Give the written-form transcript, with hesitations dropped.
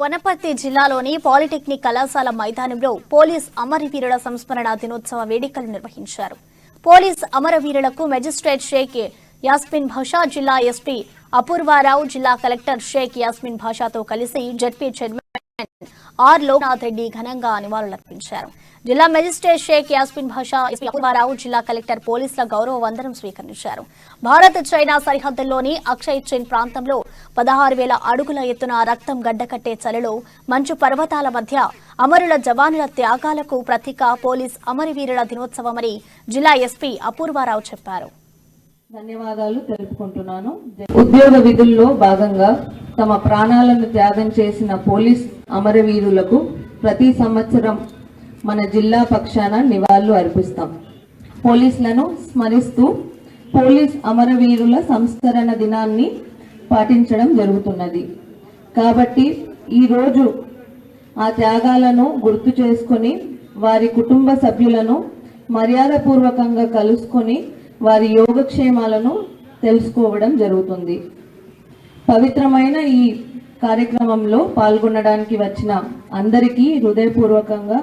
వనపర్తి జిల్లాలోని పాలిటెక్నిక్ కళాశాల మైదానంలో పోలీస్ అమరవీరుల సంస్మరణ దినోత్సవ వేడుకలు నిర్వహించారు. పోలీస్ అమరవీరులకు మెజిస్ట్రేట్ షేక్ యాస్మిన్ భాషా, జిల్లా ఎస్పీ అపూర్వారావు, జిల్లా కలెక్టర్ షేక్ యాస్మిన్ భాషాతో కలిసి ZP chairman R Loknath Reddy ఘనంగా నివాళులర్పించారు. జిల్లా మెజిస్ట్రేట్ షేక్ యాస్మిన్ భాషా, ఎస్పీ అపూర్వారావు, జిల్లా కలెక్టర్ పోలీసుల గౌరవ వందనం స్వీకరించారు. భారత్ చైనా సరిహద్దుల్లోని అక్షయ్ చిన్ ప్రాంతంలో 16,000 అడుగుల ఎత్తున రక్తం గడ్డకట్టే చలిలో మంచు పర్వతాల మధ్య అమరుల జవానుల త్యాగాలకు ప్రతీక పోలీస్ అమరవీరుల దినోత్సవమని జిల్లా ఎస్పీ అపూర్వారావు చెప్పారు. ధన్యవాదాలు తెలుపుకుంటున్నాను. ఉద్యోగ విధుల్లో భాగంగా తమ ప్రాణాలను త్యాగం చేసిన పోలీస్ అమరవీరులకు ప్రతి సంవత్సరం మన జిల్లా పక్షాన నివాళులు అర్పిస్తాం. పోలీసులను స్మరిస్తూ పోలీస్ అమరవీరుల సంస్మరణ దినాన్ని పాటించడం జరుగుతున్నది. కాబట్టి ఈరోజు ఆ త్యాగాలను గుర్తు చేసుకొని వారి కుటుంబ సభ్యులను మర్యాదపూర్వకంగా కలుసుకొని వారి యోగక్షేమాలను తెలుసుకోవడం జరుగుతుంది. పవిత్రమైన ఈ కార్యక్రమంలో పాల్గొనడానికి వచ్చిన అందరికీ హృదయపూర్వకంగా